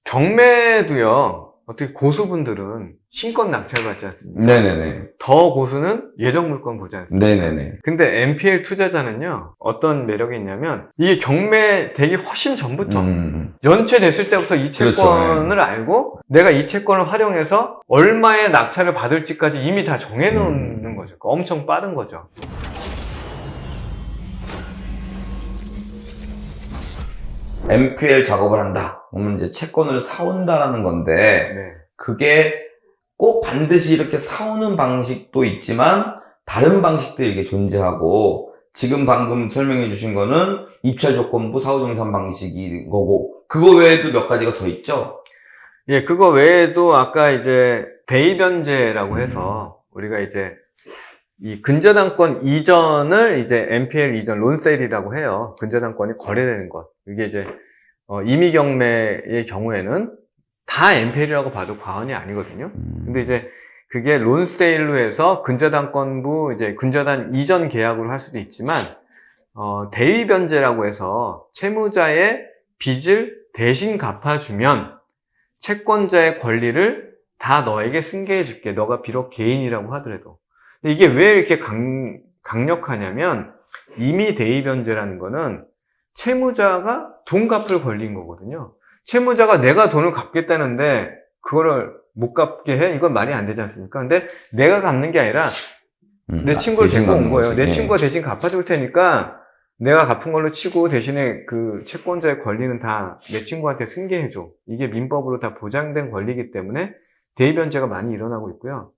경매도요, 어떻게 고수분들은 신권 낙찰 받지 않습니까? 네네네. 더 고수는 예정 물건 보지 않습니까? 네네네. 근데 NPL 투자자는요, 어떤 매력이 있냐면, 이게 경매 되기 훨씬 전부터, 연체됐을 때부터 이 채권을 그렇죠. 알고, 내가 이 채권을 활용해서 얼마의 낙찰을 받을지까지 이미 다 정해놓는 거죠. 엄청 빠른 거죠. NPL 작업을 한다. 그러면 이제 채권을 사온다라는 건데, 네. 그게 꼭 반드시 이렇게 사오는 방식도 있지만, 다른 방식들이 이게 존재하고, 지금 방금 설명해 주신 거는 입찰 조건부 사후정산 방식인 거고, 그거 외에도 몇 가지가 더 있죠? 예, 그거 외에도 아까 이제 대입변제라고 해서 우리가 이제 이 근저당권 이전을 이제 NPL 이전 론세일이라고 해요. 근저당권이 거래되는 것. 이게 이제 임의경매의 경우에는 다 NPL이라고 봐도 과언이 아니거든요. 근데 이제 그게 론세일로 해서 근저당권부 이제 근저당 이전 계약으로 할 수도 있지만 대입변제라고 해서 채무자의 빚을 대신 갚아주면 채권자의 권리를 다 너에게 승계해 줄게. 너가 비록 개인이라고 하더라도. 근데 이게 왜 이렇게 강력하냐면 임의 대입변제라는 거는 채무자가 돈 갚을 권리인 거거든요. 채무자가 내가 돈을 갚겠다는데 그거를 못 갚게 해? 이건 말이 안 되지 않습니까? 근데 내가 갚는 게 아니라 내 친구를 데리고 온 거예요. 내 친구가 대신 갚아줄 테니까 내가 갚은 걸로 치고 대신에 그 채권자의 권리는 다 내 친구한테 승계해줘. 이게 민법으로 다 보장된 권리이기 때문에 대입변제가 많이 일어나고 있고요.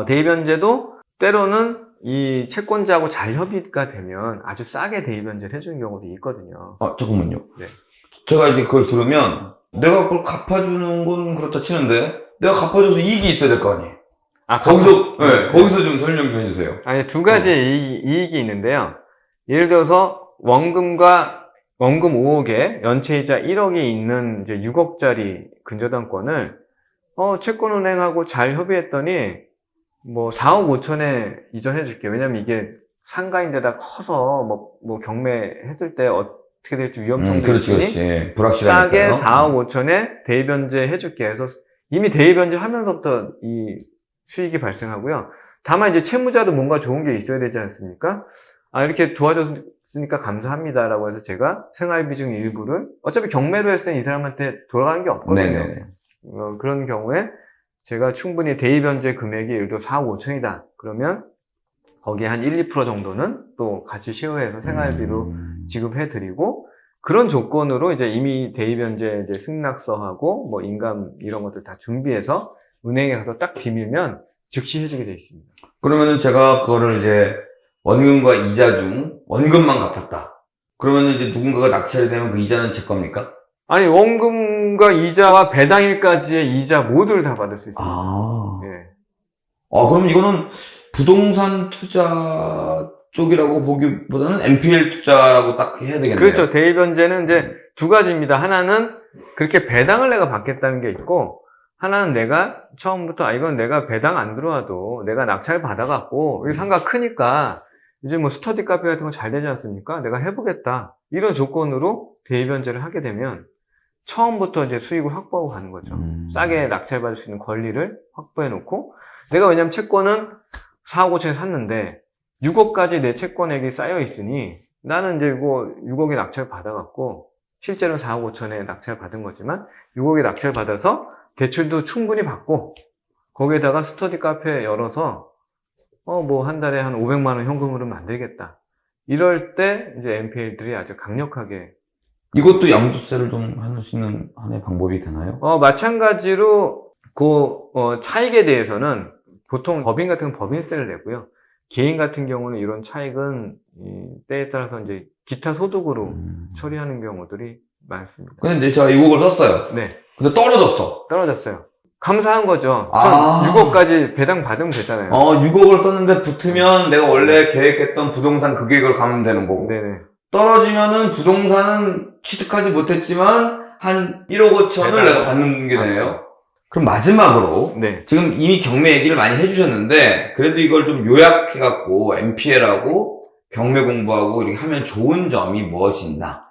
대입변제도 때로는 이 채권자하고 잘 협의가 되면 아주 싸게 대입변제를 해주는 경우도 있거든요. 잠깐만요. 네. 제가 이제 그걸 들으면, 내가 그걸 갚아주는 건 그렇다 치는데, 내가 갚아줘서 이익이 있어야 될 거 아니에요? 거기서 좀 설명 좀 해주세요. 아니, 두 가지 이익이 있는데요. 예를 들어서 원금 5억에 연체이자 1억이 있는 이제 6억짜리 근저당권을 채권은행하고 잘 협의했더니 뭐 4억 5천에 이전해 줄게. 왜냐면 이게 상가인데다 커서 뭐 경매했을 때 어떻게 될지 위험성도 있으니 불확실하니까요. 싸게 4억 5천에 대입변제 해줄게 해서 이미 대입변제 하면서부터 이 수익이 발생하고요. 다만 이제 채무자도 뭔가 좋은 게 있어야 되지 않습니까? 이렇게 도와줬으니까 감사합니다라고 해서 제가 생활비 중 일부를 어차피 경매로 했을 때 이 사람한테 돌아가는 게 없거든요. 네네. 그런 경우에 제가 충분히 대입변제 금액이 예를 들어 4억 5천이다. 그러면 거기에 한 1, 2% 정도는 또 같이 쉐어해서 생활비로 지급해드리고 그런 조건으로 이제 이미 대입변제 이제 승낙서하고 뭐 인감 이런 것들 다 준비해서 은행에 가서 딱 디밀면 즉시 해주게 돼 있습니다. 그러면은 제가 그거를 이제 원금과 이자 중 원금만 갚았다. 그러면은 이제 누군가가 낙찰이 되면 그 이자는 제 겁니까? 아니, 원금과 이자와 배당일까지의 이자 모두를 다 받을 수 있습니다. 예. 그럼 이거는 부동산 투자 쪽이라고 보기보다는 NPL 투자라고 딱 해야 되겠네요. 그렇죠. 대입변제는 이제 두 가지입니다. 하나는 그렇게 배당을 내가 받겠다는 게 있고, 하나는 내가 처음부터 이건 내가 배당 안 들어와도 내가 낙찰 받아갖고 이 상가 크니까 이제 뭐 스터디 카페 같은 거 잘 되지 않습니까? 내가 해보겠다. 이런 조건으로 대입변제를 하게 되면 처음부터 이제 수익을 확보하고 가는 거죠. 싸게 낙찰받을 수 있는 권리를 확보해 놓고 내가 왜냐면 채권은 4억 5천에 샀는데 6억까지 내 채권액이 쌓여 있으니 나는 이제 이거 6억에 낙찰 받아갖고 실제로는 4억 5천에 낙찰 받은 거지만 6억에 낙찰 받아서 대출도 충분히 받고 거기에다가 스터디 카페 열어서 뭐 한 달에 한 500만 원 현금으로 만들겠다. 이럴 때 이제 NPL들이 아주 강력하게 이것도 양도세를 좀 할 수 있는 하나의 방법이 되나요? 마찬가지로 차익에 대해서는 보통 법인 같은 건 법인세를 내고요. 개인 같은 경우는 이런 차익은 때에 따라서 이제 기타 소득으로 처리하는 경우들이 많습니다. 근데 제가 6억을 썼어요. 네. 근데 떨어졌어. 떨어졌어요. 감사한 거죠. 6억까지 배당 받으면 되잖아요. 6억을 썼는데 붙으면 내가 원래 계획했던 부동산 그 계획을 가면 되는 거고. 네네. 떨어지면은 부동산은 취득하지 못했지만 한 1억 5천을 내가 받는 게 되네요. 그럼 마지막으로 네. 지금 이미 경매 얘기를 많이 해주셨는데 그래도 이걸 좀 요약해갖고 NPL하고 경매 공부하고 이렇게 하면 좋은 점이 무엇이 있나?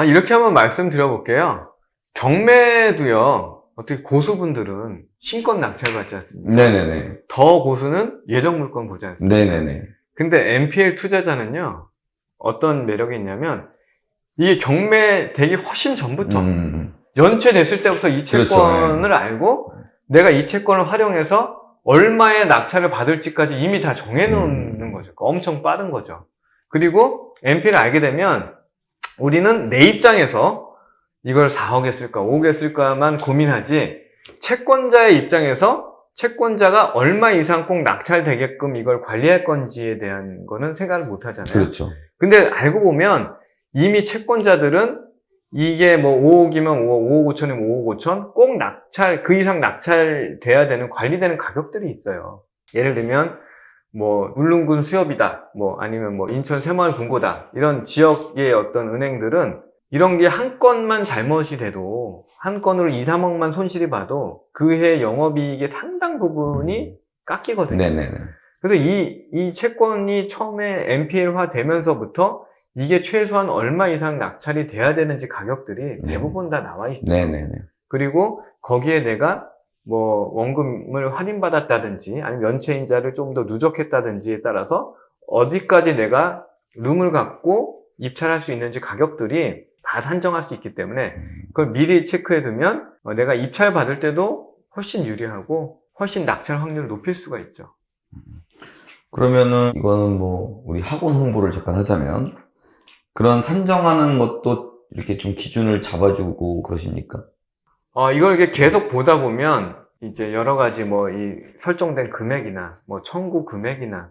이렇게 한번 말씀드려볼게요. 경매도요, 어떻게 고수분들은 신권 낙찰 받지 않습니까? 네네네. 더 고수는 예정 물건 보지 않습니까? 네네네. 근데 NPL 투자자는요, 어떤 매력이 있냐면, 이게 경매되기 훨씬 전부터, 연체됐을 때부터 이 그렇죠. 채권을 알고, 내가 이 채권을 활용해서 얼마의 낙찰을 받을지까지 이미 다 정해놓는 거죠. 엄청 빠른 거죠. 그리고 NPL을 알게 되면, 우리는 내 입장에서 이걸 4억에 쓸까, 5억에 쓸까만 고민하지, 채권자의 입장에서 채권자가 얼마 이상 꼭 낙찰되게끔 이걸 관리할 건지에 대한 거는 생각을 못 하잖아요. 그렇죠. 근데 알고 보면 이미 채권자들은 이게 뭐 5억이면 5억, 5억 5천이면 5억 5천, 꼭 낙찰, 그 이상 낙찰돼야 되는 관리되는 가격들이 있어요. 예를 들면 뭐 울릉군 수협이다, 뭐 아니면 뭐 인천 새마을 금고다, 이런 지역의 어떤 은행들은 이런 게 한 건만 잘못이 돼도, 한 건으로 2, 3억만 손실이 봐도 그 해 영업이익의 상당 부분이 깎이거든요. 네네네. 그래서 이 채권이 처음에 NPL화 되면서부터 이게 최소한 얼마 이상 낙찰이 돼야 되는지 가격들이 대부분 다 나와 있어요. 네네네. 그리고 거기에 내가 뭐 원금을 할인받았다든지 아니면 연체인자를 좀 더 누적했다든지에 따라서 어디까지 내가 룸을 갖고 입찰할 수 있는지 가격들이 다 산정할 수 있기 때문에 그걸 미리 체크해 두면 내가 입찰 받을 때도 훨씬 유리하고 훨씬 낙찰 확률을 높일 수가 있죠. 그러면은 이거는 뭐 우리 학원 홍보를 잠깐 하자면 그런 산정하는 것도 이렇게 좀 기준을 잡아주고 그러십니까? 이걸 이렇게 계속 보다 보면 이제 여러 가지 뭐 이 설정된 금액이나 뭐 청구 금액이나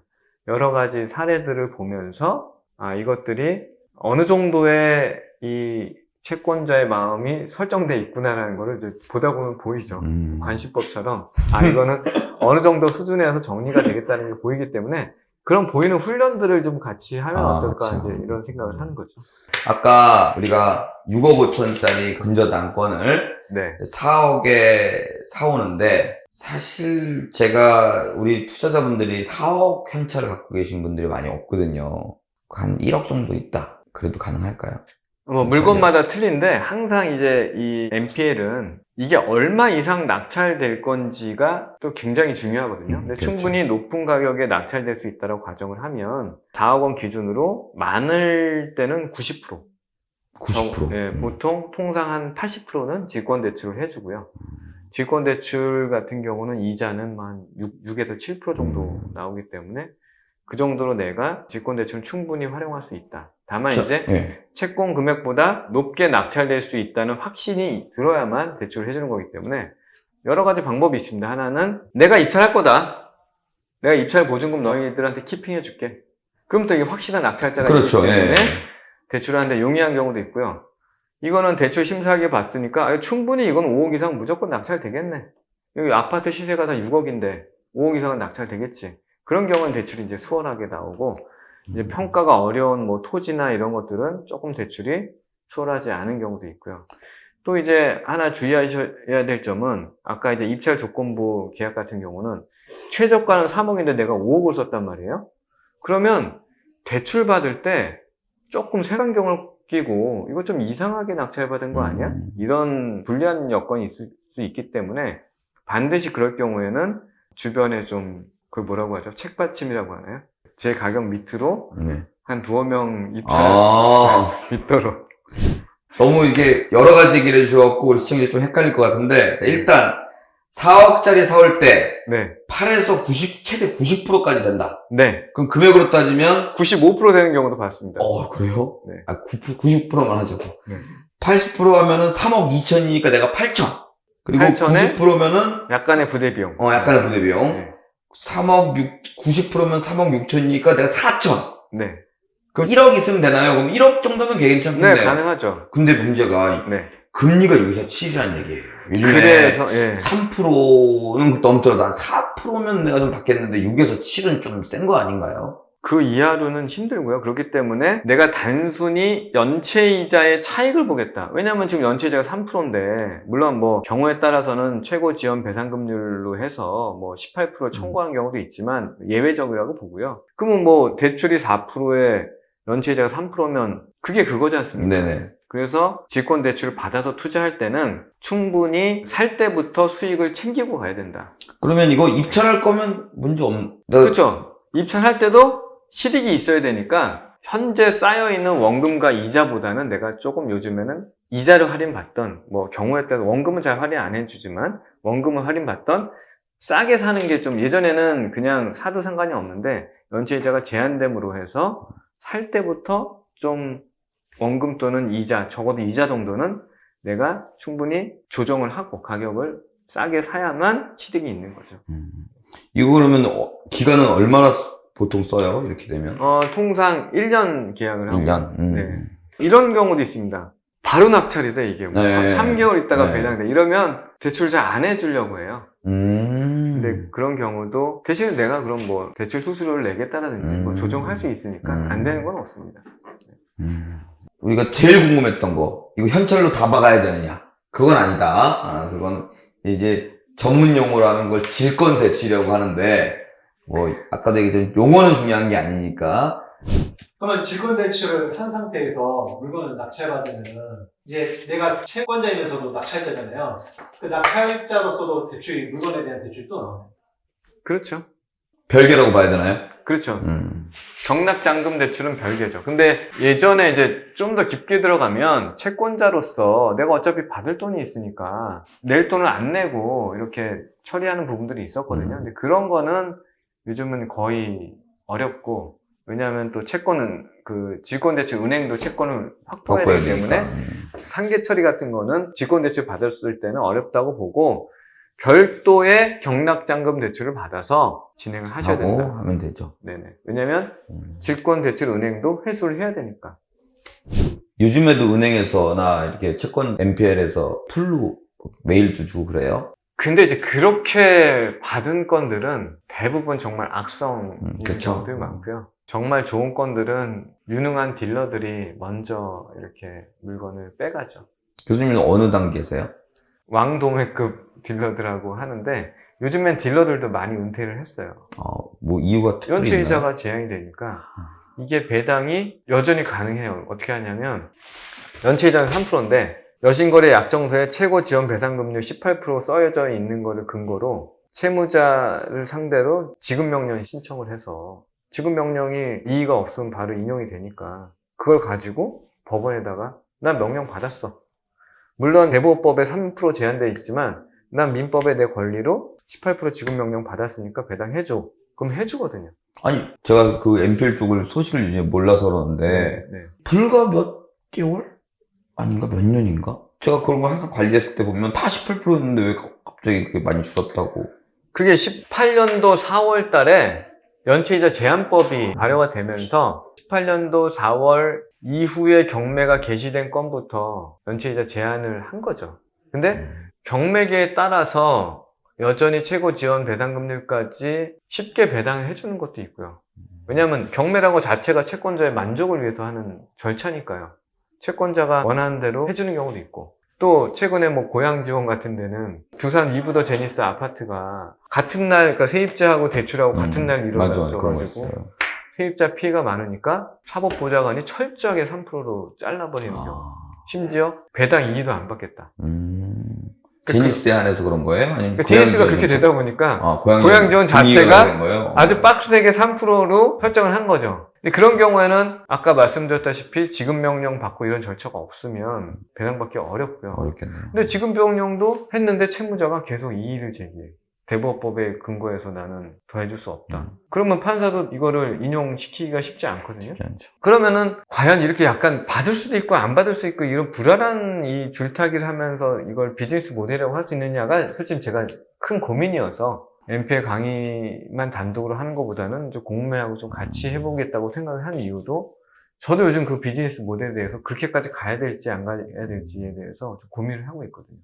여러 가지 사례들을 보면서 이것들이 어느 정도의 이 채권자의 마음이 설정돼 있구나라는 거를 이제 보다 보면 보이죠. 관시법처럼 이거는 어느 정도 수준에서 정리가 되겠다는 게 보이기 때문에 그런 보이는 훈련들을 좀 같이 하면 어떨까 참. 이제 이런 생각을 하는 거죠. 아까 우리가 6억 5천짜리 근저당권을 네. 4억에 사오는데 사실 제가 우리 투자자분들이 4억 현찰을 갖고 계신 분들이 많이 없거든요. 한 1억 정도 있다. 그래도 가능할까요? 뭐 물건마다 틀린데 항상 이제 이 NPL은 이게 얼마 이상 낙찰될 건지가 또 굉장히 중요하거든요. 근데 그렇죠. 충분히 높은 가격에 낙찰될 수 있다고 가정을 하면 4억 원 기준으로 많을 때는 90%. 90%. 네, 보통 통상 한 80%는 질권대출을 해주고요. 질권대출 같은 경우는 이자는 한 6에서 7% 정도 나오기 때문에 그 정도로 내가 질권대출을 충분히 활용할 수 있다. 다만 이제 네. 채권 금액보다 높게 낙찰될 수 있다는 확신이 들어야만 대출을 해주는 거기 때문에 여러 가지 방법이 있습니다. 하나는 내가 입찰할 거다. 내가 입찰 보증금 너희들한테 키핑해 줄게. 그럼 또 이게 확실한 낙찰자가 그렇죠. 있기 때문에 예. 대출을 하는데 용이한 경우도 있고요. 이거는 대출 심사하게 봤으니까 충분히 이건 5억 이상 무조건 낙찰되겠네. 여기 아파트 시세가 다 6억인데 5억 이상은 낙찰되겠지. 그런 경우는 대출이 이제 수월하게 나오고 이제 평가가 어려운 뭐 토지나 이런 것들은 조금 대출이 수월하지 않은 경우도 있고요. 또 이제 하나 주의하셔야 될 점은 아까 이제 입찰 조건부 계약 같은 경우는 최저가는 3억인데 내가 5억을 썼단 말이에요. 그러면 대출 받을 때 조금 색안경을 끼고 이거 좀 이상하게 낙찰받은 거 아니야? 이런 불리한 여건이 있을 수 있기 때문에 반드시 그럴 경우에는 주변에 좀 그걸 뭐라고 하죠? 책받침이라고 하나요? 제 가격 밑으로 한 두어 명 입찰 있도록. 너무 이게 여러 가지 얘기를 해주셔갖고 우리 시청자 좀 헷갈릴 것 같은데 자, 일단 4억짜리 사올 때 네. 8에서 90, 최대 90%까지 된다. 네. 그럼 금액으로 따지면 95% 되는 경우도 봤습니다. 그래요? 네. 90%만 하자고. 네. 80% 하면은 3억 2천이니까 내가 8천. 그리고 8천에 90%면은 약간의 부대 비용. 약간의 부대 비용. 네. 90%면 3억 6천이니까 내가 4천. 네. 그럼 1억 있으면 되나요? 그럼 1억 정도면 괜찮겠네요. 네, 가능하죠. 근데 문제가 네. 금리가 여기서 치이라는 얘기예요. 요즘에 그래서 예. 3%는 넘더라도 한 4%면 내가 좀 받겠는데 6에서 7은 좀 센 거 아닌가요? 그 이하로는 힘들고요. 그렇기 때문에 내가 단순히 연체이자의 차익을 보겠다. 왜냐하면 지금 연체이자가 3%인데 물론 뭐 경우에 따라서는 최고 지원 배상금률로 해서 뭐 18% 청구하는 경우도 있지만 예외적이라고 보고요. 그러면 뭐 대출이 4%에 연체이자가 3%면 그게 그거지 않습니까? 네네. 그래서 질권대출을 받아서 투자할 때는 충분히 살 때부터 수익을 챙기고 가야 된다. 그러면 이거 입찰할 거면 문제 그렇죠. 입찰할 때도 실익이 있어야 되니까 현재 쌓여있는 원금과 이자보다는 내가 조금 요즘에는 이자를 할인받던, 뭐 경우에 따라 원금은 잘 할인 안 해주지만 원금을 할인받던 싸게 사는 게 좀, 예전에는 그냥 사도 상관이 없는데 연체이자가 제한됨으로 해서 살 때부터 좀 원금 또는 이자, 적어도 이자 정도는 내가 충분히 조정을 하고 가격을 싸게 사야만 취득이 있는 거죠. 이거 그러면 기간은 얼마나 보통 써요? 이렇게 되면? 통상 1년 계약을 하고 1년? 네. 이런 경우도 있습니다. 바로 낙찰이다 이게. 뭐 네. 3개월 있다가 네. 배당돼. 이러면 대출 잘 안 해주려고 해요. 근데 그런 경우도 대신에 내가 그럼 뭐 대출 수수료를 내겠다라든지 뭐 조정할 수 있으니까 안 되는 건 없습니다. 우리가 제일 궁금했던 거, 이거 현찰로 다 박아야 되느냐? 그건 아니다. 그건 이제 전문 용어로 하는 걸 질권 대출이라고 하는데, 뭐 아까도 얘기했지만 용어는 중요한 게 아니니까. 그러면 질권 대출을 산 상태에서 물건을 낙찰받으면은 이제 내가 채권자이면서도 낙찰자잖아요. 그 낙찰자로서도 대출이, 물건에 대한 대출이 또 나오네. 그렇죠. 별개라고 봐야 되나요? 그렇죠. 경락잔금 대출은 별개죠. 근데 예전에 이제 좀 더 깊게 들어가면 채권자로서 내가 어차피 받을 돈이 있으니까 낼 돈을 안 내고 이렇게 처리하는 부분들이 있었거든요. 근데 그런 거는 요즘은 거의 어렵고, 왜냐하면 또 채권은 그 질권대출 은행도 채권을 확보해야 되기 때문에 상계 처리 같은 거는 질권대출 받았을 때는 어렵다고 보고 별도의 경락잔금 대출을 받아서 진행을 하셔야 된다. 하면 되죠. 네네. 왜냐면 질권대출 은행도 회수를 해야 되니까. 요즘에도 은행에서나 이렇게 채권 NPL에서 풀로 메일도 주고 그래요? 근데 이제 그렇게 받은 건들은 대부분 정말 악성인 그쵸. 경우들이 많고요. 정말 좋은 건들은 유능한 딜러들이 먼저 이렇게 물건을 빼가죠. 교수님은 어느 단계세요? 왕도매급 딜러들하고 하는데 요즘엔 딜러들도 많이 은퇴를 했어요. 뭐 이유가 특별히 연체이자가 제한이 되니까 이게 배당이 여전히 가능해요. 어떻게 하냐면 연체이자는 3%인데 여신거래 약정서에 최고 지원 배상금률 18% 써져 있는 거를 근거로 채무자를 상대로 지급명령 신청을 해서 지급명령이 이의가 없으면 바로 인용이 되니까 그걸 가지고 법원에다가 난 명령 받았어. 물론 대보호법에 3% 제한되어 있지만 난 민법의 내 권리로 18% 지급명령 받았으니까 배당해줘. 그럼 해주거든요. 아니, 제가 그 NPL 쪽을 소식을 이제 몰라서 그러는데 네. 불과 몇 개월? 아닌가? 몇 년인가? 제가 그런 거 항상 관리했을 때 보면 다 18%였는데 왜 갑자기 그게 많이 줄었다고. 그게 18년도 4월 달에 연체이자 제한법이 발효가 되면서 18년도 4월 이후에 경매가 개시된 건부터 연체이자 제한을 한 거죠. 근데 경매계에 따라서 여전히 최고 지원 배당금률까지 쉽게 배당을 해주는 것도 있고요. 왜냐하면 경매라고 자체가 채권자의 만족을 위해서 하는 절차니까요. 채권자가 원하는 대로 해주는 경우도 있고, 또 최근에 뭐 고양지원 같은 데는 두산 위브더 제니스 아파트가 같은 날, 그러니까 세입자하고 대출하고 같은 날 맞아요. 그런 거 이루어져가지고 있어요. 세입자 피해가 많으니까 사법보좌관이 철저하게 3%로 잘라버리는 경우. 심지어 배당 이의도 안 받겠다. 제니스 안에서 그런 거예요? 아니면 그러니까 제니스가 그렇게 되다 보니까 고양지원 자체가 그런 거예요? 아주 빡세게 3%로 설정을 한 거죠. 근데 그런 경우에는 아까 말씀드렸다시피 지급명령 받고 이런 절차가 없으면 배당받기 어렵고요. 어렵겠네요. 근데 지급명령도 했는데 채무자가 계속 이의를 제기해. 대법법에 근거해서 나는 더 해줄 수 없다. 그러면 판사도 이거를 인용시키기가 쉽지 않거든요. 쉽지 않죠. 그러면은 과연 이렇게 약간 받을 수도 있고 안 받을 수 있고 이런 불안한 이 줄타기를 하면서 이걸 비즈니스 모델이라고 할 수 있느냐가 솔직히 제가 큰 고민이어서 NPL 강의만 단독으로 하는 것보다는 좀 공매하고 좀 같이 해보겠다고 생각을 한 이유도 저도 요즘 그 비즈니스 모델에 대해서 그렇게까지 가야 될지 안 가야 될지에 대해서 좀 고민을 하고 있거든요.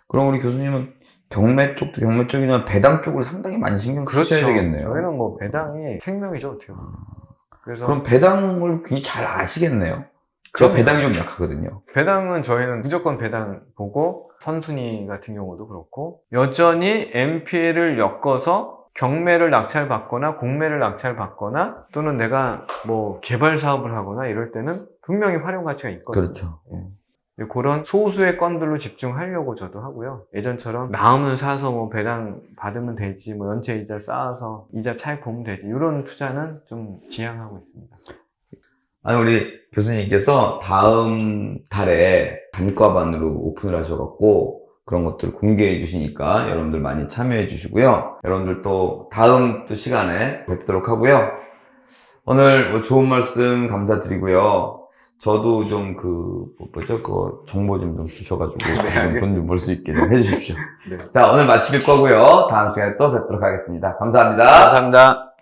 그럼 우리 교수님은 경매 쪽도 경매 쪽이나 배당 쪽을 상당히 많이 신경 쓰셔야 되겠네요. 저희는 뭐 배당이 생명이죠, 어떻게 보면. 그래서 그럼 배당을 굉장히 잘 아시겠네요. 저 배당이 좀 약하거든요. 배당은 저희는 무조건 배당 보고 선순위 같은 경우도 그렇고 여전히 NPL을 엮어서 경매를 낙찰받거나 공매를 낙찰받거나 또는 내가 뭐 개발 사업을 하거나 이럴 때는 분명히 활용 가치가 있거든요. 그렇죠. 그런 소수의 건들로 집중하려고 저도 하고요. 예전처럼 마음을 사서 뭐 배당 받으면 되지, 뭐 연체 이자 쌓아서 이자 차익 보면 되지, 이런 투자는 좀 지양하고 있습니다. 아니, 우리 교수님께서 다음 달에 단과반으로 오픈을 하셔갖고 그런 것들 공개해 주시니까 여러분들 많이 참여해 주시고요. 여러분들 또 다음 또 시간에 뵙도록 하고요. 오늘 뭐 좋은 말씀 감사드리고요. 저도 좀 그거 정보 좀 주셔가지고 돈 좀 벌 수 있게 좀 해주십시오. 네. 자, 오늘 마칠 거고요. 다음 시간에 또 뵙도록 하겠습니다. 감사합니다. 감사합니다.